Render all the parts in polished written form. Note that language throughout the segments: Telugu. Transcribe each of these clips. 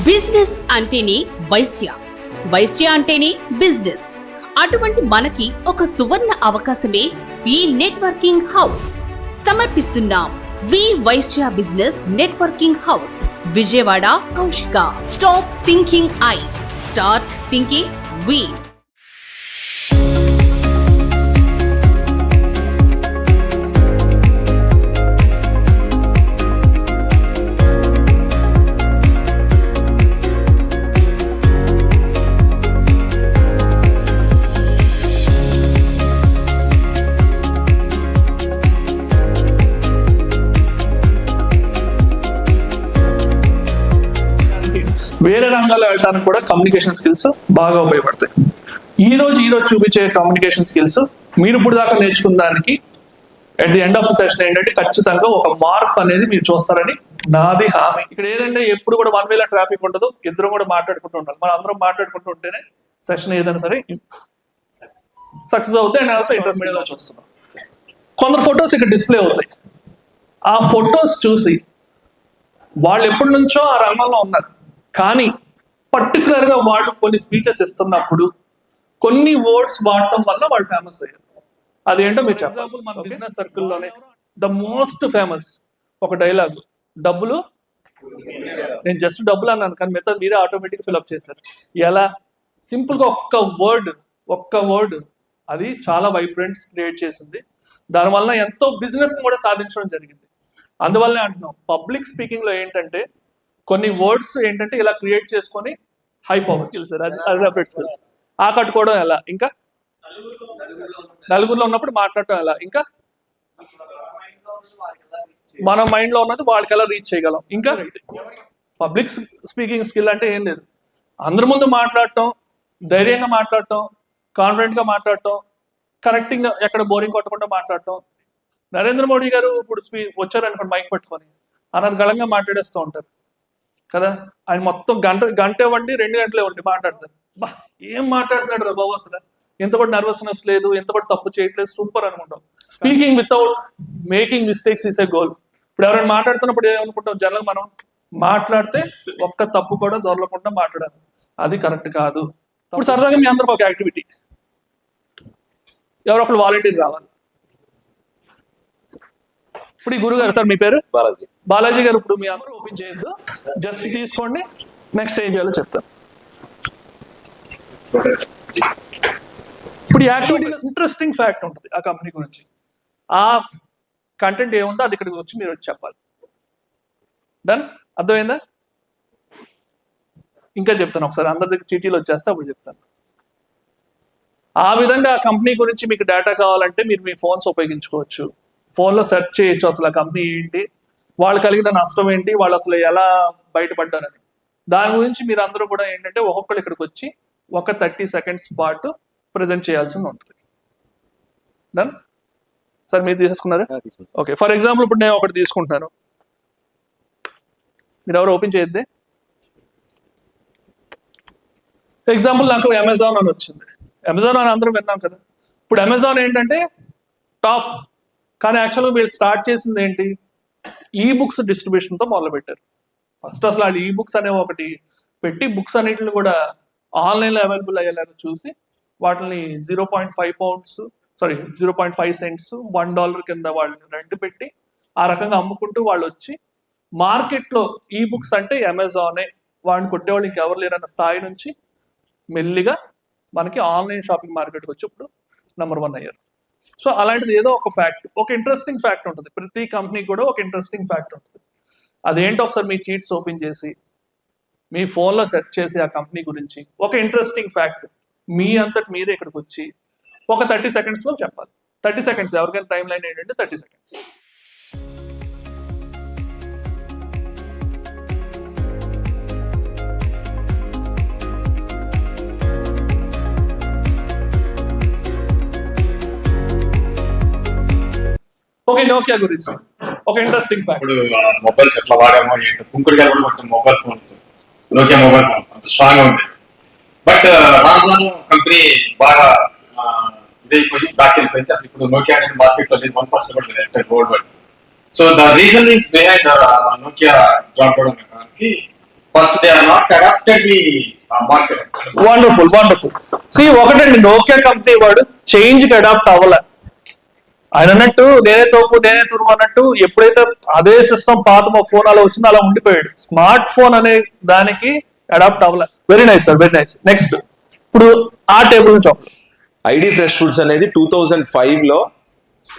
బిజినెస్ అంటేనే వైశ్య, వైశ్య అంటేనే బిజినెస్. అటువంటి మనకి ఒక సువర్ణ అవకాశమే ఈ నెట్వర్కింగ్ హౌస్. సమర్పిస్తున్నాం V Vaishya business networking house, Vijayawada, Kaushika. Stop thinking I, start thinking we. వేరే రంగాల్లో వెళ్ళడానికి కూడా కమ్యూనికేషన్ స్కిల్స్ బాగా ఉపయోగపడతాయి. ఈ రోజు చూపించే కమ్యూనికేషన్ స్కిల్స్ మీరు ఇప్పుడు దాకా నేర్చుకున్న దానికి at the end of the session ఏంటంటే ఖచ్చితంగా ఒక మార్క్ అనేది మీరు చూస్తారని నాది హామీ. ఇక్కడ ఏదంటే ఎప్పుడు కూడా వన్ వేలో ట్రాఫిక్ ఉండదు, ఇద్దరు కూడా మాట్లాడుకుంటూ ఉండాలి. మనం అందరం మాట్లాడుకుంటూ ఉంటేనే సెషన్ ఏదైనా సరే సక్సెస్ అవుతాయి. అండ్ ఆల్సో ఇంటర్మీడియట్ లో చూస్తున్నాం కొందరు ఫొటోస్ ఇక్కడ డిస్ప్లే అవుతాయి. ఆ ఫొటోస్ చూసి వాళ్ళు ఎప్పటి నుంచో ఆ రంగంలో ఉన్నారు, కానీ పర్టికులర్ గా వాళ్ళు కొన్ని స్పీచెస్ ఇస్తున్నప్పుడు కొన్ని వర్డ్స్ వాడటం వల్ల వాళ్ళు ఫేమస్ అయ్యారు. అదేంటో మీరు ఎగ్జాంపుల్ మన బిజినెస్ సర్కిల్లోనే ద మోస్ట్ ఫేమస్ ఒక డైలాగ్, డబ్బులు, నేను జస్ట్ డబ్బులు అన్నాను కానీ మిగతా మీరే ఆటోమేటిక్ ఫిల్అప్ చేశారు. ఎలా సింపుల్ గా ఒక్క వర్డ్ అది చాలా వైబ్రెంట్స్ క్రియేట్ చేసింది. దానివల్ల ఎంతో బిజినెస్ కూడా సాధించడం జరిగింది. అందువల్లనే అంటున్నాం పబ్లిక్ స్పీకింగ్ లో ఏంటంటే కొన్ని వర్డ్స్ ఏంటంటే ఇలా క్రియేట్ చేసుకొని హై పవర్ స్కిల్స్, అది సపరేట్ స్కిల్. ఆకట్టుకోవడం ఎలా, ఇంకా నలుగురిలో ఉన్నప్పుడు మాట్లాడటం ఎలా, ఇంకా మన మైండ్ లో ఉన్నది వాళ్ళకి ఎలా రీచ్ చేయగలం. ఇంకా పబ్లిక్ స్పీకింగ్ స్కిల్ అంటే ఏం లేదు, అందరి ముందు మాట్లాడటం, ధైర్యంగా మాట్లాడటం, కాన్ఫిడెంట్ గా మాట్లాడటం, కరెక్టింగ్ ఎక్కడ బోరింగ్ కొట్టకుండా మాట్లాడటం. నరేంద్ర మోడీ గారు ఇప్పుడు వచ్చారనుకోండి మైక్ పట్టుకొని అనర్గళంగా మాట్లాడేస్తూ ఉంటారు కదా. ఆయన మొత్తం గంట ఇవ్వండి, 2 గంటలు ఇవ్వండి మాట్లాడతారు. బా ఏం మాట్లాడుతున్నాడు రా బాబు, అసలు ఎంత కూడా నర్వస్నెస్ లేదు, ఎంత కూడా తప్పు చేయట్లేదు, సూపర్ అనుకుంటాం. Speaking without making mistakes is a goal. ఇప్పుడు ఎవరైనా మాట్లాడుతున్నప్పుడు ఏమనుకుంటాం, జనరల్ మనం మాట్లాడితే ఒక్క తప్పు కూడా దొరలకుండా మాట్లాడాలి, అది కరెక్ట్ కాదు. ఇప్పుడు సరదాగా మీ అందరికి ఒక యాక్టివిటీ, ఎవరో ఒకరు వాలంటీర్ రావాలి. ఇప్పుడు ఈ గురుగారు, సార్ మీ పేరు బాలాజీ గారు, ఇప్పుడు మీ అందరూ ఓపెన్ చేయొద్దు, జస్ట్ తీసుకోండి, నెక్స్ట్ ఏం చేయాలో చెప్తాను. ఇప్పుడు ఈ యాక్టివిటీలో ఇంట్రెస్టింగ్ ఫ్యాక్ట్ ఉంటుంది ఆ కంపెనీ గురించి, ఆ కంటెంట్ ఏముందో అది ఇక్కడికి వచ్చి మీరు వచ్చి చెప్పాలి. డన్, అర్థమైందా? ఇంకా చెప్తాను ఒకసారి, అందరి దగ్గర చీటీలు వచ్చేస్తే అప్పుడు చెప్తాను. ఆ విధంగా ఆ కంపెనీ గురించి మీకు డేటా కావాలంటే మీరు మీ ఫోన్స్ ఉపయోగించుకోవచ్చు. ఫోన్లో సెర్చ్ చేయొచ్చు అసలు ఆ కంపెనీ ఏంటి, వాళ్ళు కలిగిన నష్టం ఏంటి, వాళ్ళు అసలు ఎలా బయటపడ్డారని. దాని గురించి మీరు అందరూ కూడా ఏంటంటే ఒక్కొక్కరు ఇక్కడికి వచ్చి ఒక 30 seconds పాటు ప్రజెంట్ చేయాల్సి ఉంటుంది. డన్ సార్, మీరు తీసేసుకున్నారా? ఓకే, ఫర్ ఎగ్జాంపుల్ ఇప్పుడు నేను ఒకటి తీసుకుంటున్నాను, మీరు ఎవరు ఓపెన్ చేయొద్దే. ఎగ్జాంపుల్ నాకు అమెజాన్ అని వచ్చింది. అమెజాన్ అని అందరం విన్నాం కదా. ఇప్పుడు అమెజాన్ ఏంటంటే టాప్, కానీ యాక్చువల్గా వీళ్ళు స్టార్ట్ చేసింది ఏంటి, ఈ బుక్స్ డిస్ట్రిబ్యూషన్తో మొదలుపెట్టారు. ఫస్ట్ అసలు వాళ్ళు ఈ బుక్స్ అనే ఒకటి పెట్టి బుక్స్ అన్నిటిని కూడా ఆన్లైన్లో అవైలబుల్ అయ్యేలాగా చూసి వాటిని 0.5 cents, $1 కింద వాళ్ళని రెంట్ పెట్టి ఆ రకంగా అమ్ముకుంటూ వాళ్ళు వచ్చి మార్కెట్లో ఈ బుక్స్ అంటే అమెజానే, వాడిని కొట్టేవాళ్ళు ఇంకెవరు లేరన్న స్థాయి నుంచి మెల్లిగా మనకి ఆన్లైన్ షాపింగ్ మార్కెట్కి వచ్చి ఇప్పుడు నెంబర్ 1 అయ్యారు. సో అలాంటిది ఏదో ఒక ఫ్యాక్ట్, ఒక ఇంట్రెస్టింగ్ ఫ్యాక్ట్ ఉంటుంది. ప్రతి కంపెనీకి కూడా ఒక ఇంట్రెస్టింగ్ ఫ్యాక్ట్ ఉంటుంది. అదేంటో ఒకసారి మీ చీట్స్ ఓపెన్ చేసి మీ ఫోన్లో సెర్చ్ చేసి ఆ కంపెనీ గురించి ఒక ఇంట్రెస్టింగ్ ఫ్యాక్ట్ మీ అంతటి మీరే ఇక్కడికి వచ్చి ఒక 30 secondsలో చెప్పాలి. 30 seconds, ఎవరికైనా టైం లైన్ ఏంటంటే 30 seconds. ఓకే, నోకియా గురించి ఒక ఇంట్రెస్టింగ్ ఫ్యాక్ట్. ఇప్పుడు మొబైల్స్ ఎట్లా వాడామో ఏంటో, కుంకుడు గారు కూడా mobile phones, Nokia mobile phone అంత స్ట్రాంగ్ గా ఉంది. బట్ రాను కంపెనీ బాగా ఇదైపోయి బ్యాక్ వెళ్ళిపోయింది. అసలు ఇప్పుడు నోకియా అనేది మార్కెట్ లో 1% కూడా లేదు world wide. So the reason is behind Nokia drop అవడానికి first they are not adapted the market. Wonderful wonderful. ఒకటండి, నోకియా కంపెనీ వాడు చేంజ్ కి అడాప్ట్ అవ్వాల. ఆయన అన్నట్టు నేనే తోపు నేనే తురుము అన్నట్టు ఎప్పుడైతే అదే సిస్టమ్ పాత మా ఫోన్ అలా వచ్చిందో అలా ఉండిపోయాడు. స్మార్ట్ ఫోన్ అనే దానికి అడాప్ట్ అవ్వాల. Very nice sir, very nice. Next ఇప్పుడు ఆ టేబుల్ నుంచి ఐడి ఫ్రెష్ ఫుడ్స్ అనేది 2005 లో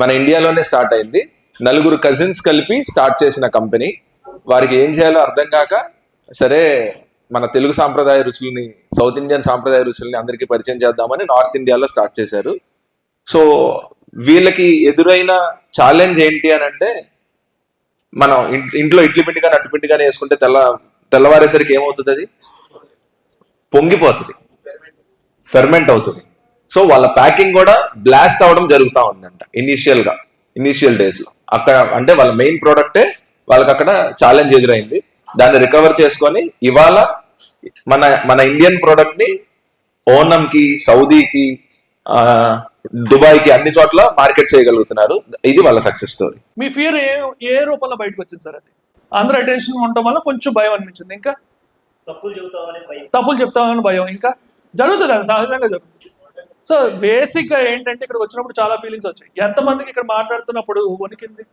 మన ఇండియాలోనే స్టార్ట్ అయింది. నలుగురు కజిన్స్ కలిపి స్టార్ట్ చేసిన కంపెనీ. వారికి ఏం చేయాలో అర్థం కాక, సరే మన తెలుగు సాంప్రదాయ రుచుల్ని, సౌత్ ఇండియన్ సాంప్రదాయ రుచుల్ని అందరికీ పరిచయం చేద్దామని నార్త్ ఇండియాలో స్టార్ట్ చేశారు. సో వీళ్ళకి ఎదురైన ఛాలెంజ్ ఏంటి అని అంటే, మనం ఇంట్లో ఇడ్లీ పిండి కానీ అట్టు పిండి కానీ వేసుకుంటే తెల్లవారేసరికి ఏమవుతుంది, అది పొంగిపోతుంది, ఫెర్మెంట్ అవుతుంది. సో వాళ్ళ ప్యాకింగ్ కూడా బ్లాస్ట్ అవడం జరుగుతూ ఉందంట ఇనీషియల్ డేస్ లో. అక్కడ అంటే వాళ్ళ మెయిన్ ప్రోడక్టే వాళ్ళకి అక్కడ ఛాలెంజ్ ఎదురైంది. దాన్ని రికవర్ చేసుకొని ఇవాళ మన ఇండియన్ ప్రోడక్ట్ ని ఓనంకి, సౌదీకి, దుబాయ్కి అన్ని చోట్ల మార్కెట్ చేయగలుగుతున్నారు. ఇది వాళ్ళ సక్సెస్ స్టోరీ. మీ ఫియర్ ఏ రూపంలో బయటకు వచ్చింది సార్? అది అందరూ అటెన్షన్ ఉండటం వల్ల కొంచెం భయం అనిపించింది. ఇంకా తప్పులు చెప్తామని భయం. ఇంకా జరుగుతుంది, అది సహజంగా జరుగుతుంది. సో బేసిక్ గా ఏంటంటే ఇక్కడికి వచ్చినప్పుడు చాలా ఫీలింగ్స్ వచ్చాయి. ఎంతమందికి ఇక్కడ మాట్లాడుతున్నప్పుడు వణికింది?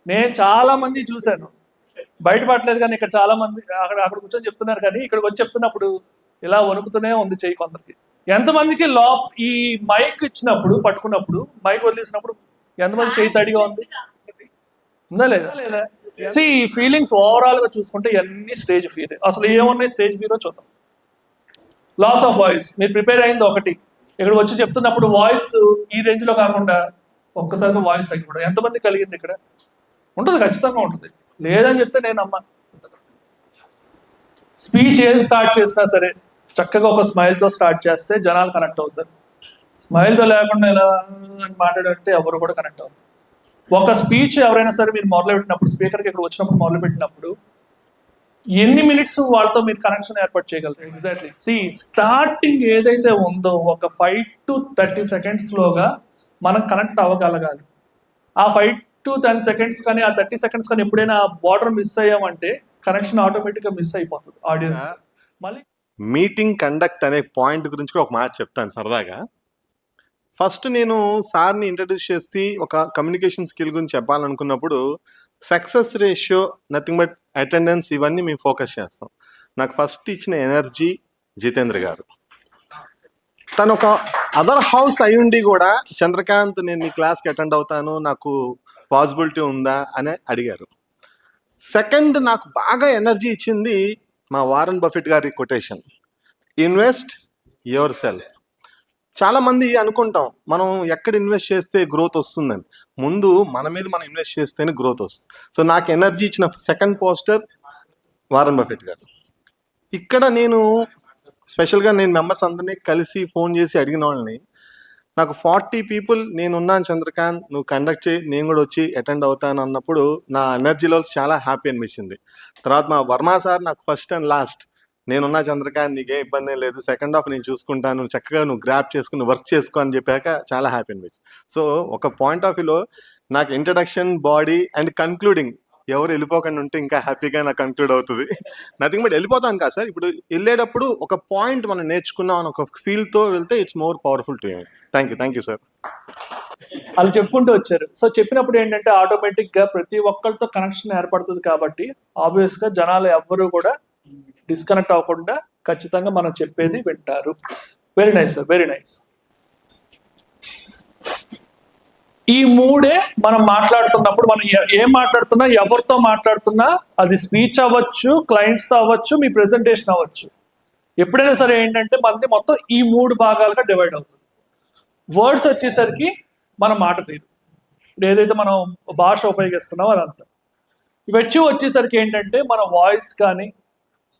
నేను చాలా మంది చూశాను, బయటపడలేదు. కానీ ఇక్కడ చాలా మంది అక్కడ కూర్చొని చెప్తున్నారు, కానీ ఇక్కడికి వచ్చి చెప్తున్నప్పుడు ఇలా వణుకుతూనే ఉంది చెయ్యి కొందరికి. ఎంతమందికి ఈ మైక్ ఇచ్చినప్పుడు, పట్టుకున్నప్పుడు, మైక్ వదిలేసినప్పుడు ఎంతమంది చేయి తడిగా ఉంది? ఉందా లేదా? ఈ ఫీలింగ్స్ ఓవరాల్ గా చూసుకుంటే అన్ని స్టేజ్ ఫీర్. అసలు ఏమున్నాయి స్టేజ్ ఫీరో చూద్దాం. Loss of voice. మీరు ప్రిపేర్ అయింది ఒకటి, ఇక్కడ వచ్చి చెప్తున్నప్పుడు వాయిస్ ఈ రేంజ్ లో కాకుండా ఒక్కసారిగా వాయిస్ తగ్గిపోవడం ఎంతమంది కలిగింది? ఇక్కడ ఉంటుంది, ఖచ్చితంగా ఉంటుంది. లేదని చెప్తే నేను అమ్మ. స్పీచ్ ఏం స్టార్ట్ చేసినా సరే చక్కగా ఒక స్మైల్తో స్టార్ట్ చేస్తే జనాలు కనెక్ట్ అవుతారు. స్మైల్తో లేకుండా ఎలా మాట్లాడంటే ఎవరు కూడా కనెక్ట్ అవుతారు. ఒక స్పీచ్ ఎవరైనా సరే మీరు మొదలుపెట్టినప్పుడు, స్పీకర్కి ఇక్కడ వచ్చినప్పుడు మొదలుపెట్టినప్పుడు ఎన్ని మినిట్స్ వాళ్ళతో మీరు కనెక్షన్ ఏర్పాటు చేయగలరు? ఎగ్జాక్ట్లీ. స్టార్టింగ్ ఏదైతే ఉందో ఒక 5 to 30 seconds లోగా మనం కనెక్ట్ అవ్వగలగాలి. ఆ 5 to 10 seconds కానీ ఆ 30 seconds కానీ ఎప్పుడైనా బార్డర్ మిస్ అయ్యామంటే కనెక్షన్ ఆటోమేటిక్గా మిస్ అయిపోతుంది ఆడియన్స్. మళ్ళీ మీటింగ్ కండక్ట్ అనే పాయింట్ గురించి కూడా ఒక మాట చెప్తాను సరదాగా. ఫస్ట్ నేను సార్ని ఇంట్రడ్యూస్ చేసి ఒక కమ్యూనికేషన్ స్కిల్ గురించి చెప్పాలనుకున్నప్పుడు success ratio, nothing but attendance, ఇవన్నీ మేము ఫోకస్ చేస్తాం. నాకు ఫస్ట్ ఇచ్చిన ఎనర్జీ జితేంద్ర గారు. తను ఒక అదర్ హౌస్ అయ్యుండి కూడా, చంద్రకాంత్ నేను నీ క్లాస్కి అటెండ్ అవుతాను, నాకు పాసిబిలిటీ ఉందా అని అడిగారు. సెకండ్, నాకు బాగా ఎనర్జీ ఇచ్చింది మా వారన్ బఫెట్ గారి కొటేషన్, ఇన్వెస్ట్ యువర్ సెల్ఫ్. చాలా మంది అనుకుంటాం మనం ఎక్కడ ఇన్వెస్ట్ చేస్తే గ్రోత్ వస్తుందని. ముందు మన మీద మనం ఇన్వెస్ట్ చేస్తేనే గ్రోత్ వస్తుంది. సో నాకు ఎనర్జీ ఇచ్చిన సెకండ్ పోస్టర్ వారన్ బఫెట్ గారు. ఇక్కడ నేను స్పెషల్గా మెంబర్స్ అందరినీ కలిసి ఫోన్ చేసి అడిగిన వాళ్ళని, నాకు 40 people నేనున్నాను చంద్రకాంత్, నువ్వు కండక్ట్ చేయి, నేను కూడా వచ్చి అటెండ్ అవుతాను అన్నప్పుడు నా ఎనర్జీలో చాలా హ్యాపీ అనిపించింది. తర్వాత మా వర్మ సార్ నాకు ఫస్ట్ అండ్ లాస్ట్, నేనున్నా చంద్రకాంత్, నీకేం ఇబ్బంది లేదు, సెకండ్ హాఫ్ నేను చూసుకుంటాను, చక్కగా నువ్వు గ్రాప్ చేసుకుని వర్క్ చేసుకో అని చెప్పాక చాలా హ్యాపీ అనిపించింది. సో ఒక పాయింట్ ఆఫ్ వ్యూలో నాకు ఇంట్రడక్షన్, బాడీ అండ్ కన్క్లూడింగ్ ఎవరు వెళ్ళిపోకుండా ఉంటే ఇంకా హ్యాపీగా నాకు కన్క్లూడ్ అవుతుంది. నథింగ్ బట్ వెళ్ళిపోతాను కాదు సార్. ఇప్పుడు వెళ్ళేటప్పుడు ఒక పాయింట్ మనం నేర్చుకున్నాం అని ఒక ఫీల్తో వెళ్తే it's more powerful to you. Thank you sir. వాళ్ళు చెప్పుకుంటూ వచ్చారు. సో చెప్పినప్పుడు ఏంటంటే ఆటోమేటిక్గా ప్రతి ఒక్కరితో కనెక్షన్ ఏర్పడుతుంది. కాబట్టి ఆబ్వియస్గా జనాలు ఎవ్వరూ కూడా డిస్కనెక్ట్ అవ్వకుండా ఖచ్చితంగా మనం చెప్పేది వింటారు. Very nice sir, very nice. ఈ మూడే మనం మాట్లాడుతున్నప్పుడు, మనం ఏం మాట్లాడుతున్నా, ఎవరితో మాట్లాడుతున్నా, అది స్పీచ్ అవ్వచ్చు, క్లయింట్స్తో అవ్వచ్చు, మీ ప్రెజెంటేషన్ అవ్వచ్చు, ఎప్పుడైనా సరే ఏంటంటే మనది మొత్తం ఈ 3 భాగాలుగా డివైడ్ అవుతుంది. వర్డ్స్ వచ్చేసరికి మన మాట తీరు, ఏదైతే మనం భాష ఉపయోగిస్తున్నామో అదంతా. వచ్చేసరికి ఏంటంటే మన వాయిస్ కానీ,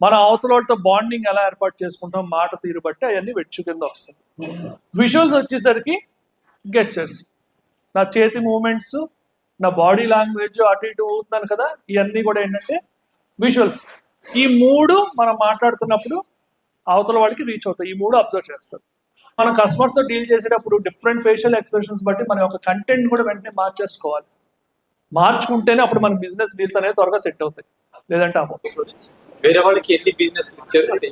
మన అవతల వాళ్ళతో బాండింగ్ ఎలా ఏర్పాటు చేసుకుంటాం, మాట తీరు బట్టి అవన్నీ వెచ్చు కింద వస్తుంది. విజువల్స్ వచ్చేసరికి గెస్చర్స్, నా చేతి మూమెంట్స్, నా బాడీ లాంగ్వేజ్, అటు ఇటు ఊతున్నాను కదా, ఇవన్నీ కూడా ఏంటంటే విజువల్స్. ఈ 3 మనం మాట్లాడుతున్నప్పుడు అవతల వాళ్ళకి రీచ్ అవుతాయి. ఈ 3 అబ్జర్వ్ చేస్తారు. మనం కస్టమర్స్తో డీల్ చేసేటప్పుడు డిఫరెంట్ ఫేషియల్ ఎక్స్ప్రెషన్స్ బట్టి మన యొక్క కంటెంట్ కూడా వెంటనే మార్చేసుకోవాలి. మార్చుకుంటేనే అప్పుడు మన బిజినెస్ డీల్స్ అనేది త్వరగా సెట్ అవుతాయి, లేదంటే అవ్వదు. వేరే వాళ్ళకి ఎన్ని బిజినెస్ ఇచ్చారు, అంటే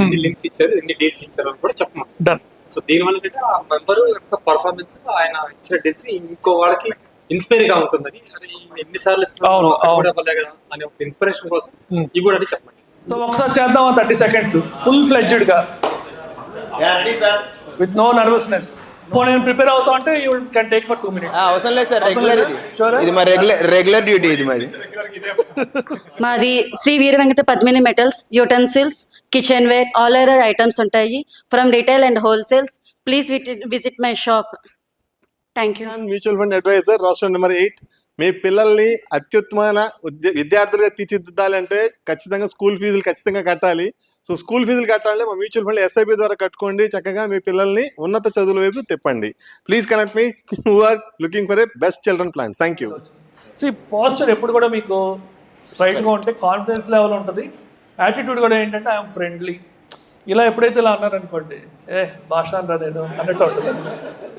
ఎన్ని లింక్స్ ఇచ్చారు, ఎన్ని డీల్స్ ఇచ్చారు అని కూడా చెప్పమని. డన్. సో దీనివల్ల ఏంటంటే ఆ మెంబర్ యొక్క పర్ఫార్మెన్స్, ఆయన ఇచ్చిన డీల్స్ ఇంకో వాళ్ళకి ఇన్స్పైర్ గా ఉంటుందని, అరే ఈయన ఎన్నిసార్లు అవును, ఇస్తున్నారు అవును. కూడా అవ్వలే కదా అనే ఒక ఇన్స్పిరేషన్ కోసం ఇవి కూడా అని చెప్పండి. సో ఒకసారి చేద్దామా 30 seconds ఫుల్ ఫ్లెడ్జ్డ్ గా విత్ నో నర్వస్నెస్. నేను ప్రిపేర్ అవుతా అంటే you can take for 2 minutes. అవసరం లేదు సార్, రెగ్యులర్ ఇది. Sure? ఇది మా రెగ్యులర్ డ్యూటీ ఇది మాది. మాది Sri Veera Venkata Padmini metals, utensils, kitchenware, all other items ఉంటాయి from retail and wholesales. Please visit my shop. Thank you. Mutual fund advisor, రాష్ట్రం నెంబర్ 8. మీ పిల్లల్ని అత్యుత్తమైన విద్యార్థులుగా తీర్చిదిద్దాలంటే ఖచ్చితంగా స్కూల్ ఫీజులు ఖచ్చితంగా కట్టాలి. సో స్కూల్ ఫీజులు కట్టాలంటే మా మ్యూచువల్ ఫండ్ SIP ద్వారా కట్టుకోండి. చక్కగా మీ పిల్లల్ని ఉన్నత చదువుల వైపు తిప్పండి. Please connect me who are looking for a best children plan. Thank you. Posture ఎప్పుడు కూడా మీకు స్ట్రైట్ గా ఉంటే కాన్ఫిడెన్స్ లెవెల్ ఉంటుంది. యాటిట్యూడ్ కూడా ఏంటంటే ఐఎమ్ ఫ్రెండ్లీ. ఇలా ఎప్పుడైతే ఇలా అన్నారనుకోండి, భాష నేను అన్నట్టు ఉంటుంది.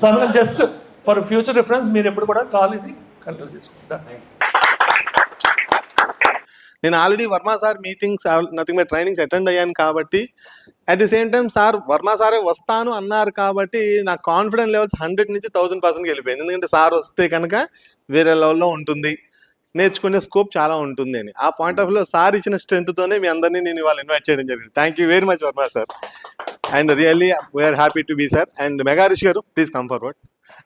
సో అందుకని జస్ట్ ఫర్ ఫ్యూచర్ రిఫరెన్స్ మీరు ఎప్పుడు కూడా కాల్ ఇది కంట్రోల్ చేసుకుంటారు. నేను already Varma sir meetings, nothing but trainings attend అయ్యాను కాబట్టి, at the same time sir Varma సారే వస్తాను అన్నారు కాబట్టి నా కాన్ఫిడెన్స్ లెవెల్స్ 100 నుంచి 1000% వెళ్ళిపోయింది. ఎందుకంటే సార్ వస్తే కనుక వేరే లెవెల్లో ఉంటుంది, నేర్చుకునే స్కోప్ చాలా ఉంటుంది అని. ఆ పాయింట్ ఆఫ్ లో సార్ ఇచ్చిన స్ట్రెంగ్త్తోనే మీ అందరినీ నేను ఇవాళ ఇన్వైట్ చేయడం జరిగింది. Thank you very much Varma sir, and really we are happy to be sir. And Megha Rishi garu, please come forward.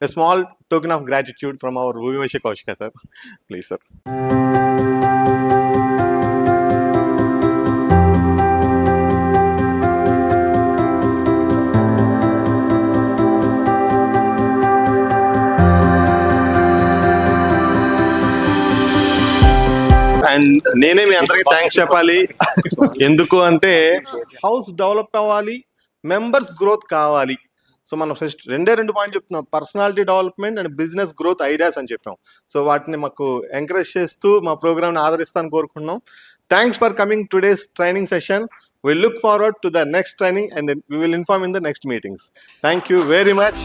A small token of gratitude from our Bhuvivashi Kaushika sir. Please sir. And నేనే మీ అందరికి థ్యాంక్స్ చెప్పాలి. ఎందుకు అంటే హౌస్ డెవలప్ అవ్వాలి, మెంబర్స్ గ్రోత్ కావాలి. సో మనం ఫస్ట్ రెండు పాయింట్ చెప్తున్నాం, personality development and business growth ideas అని చెప్పాం. సో వాటిని మాకు ఎంకరేజ్ చేస్తూ మా ప్రోగ్రామ్ని ఆదరిస్తాను కోరుకుంటున్నాం. Thanks for coming today's training session. We look forward to the next training and then we will inform in the next meetings. Thank you very much.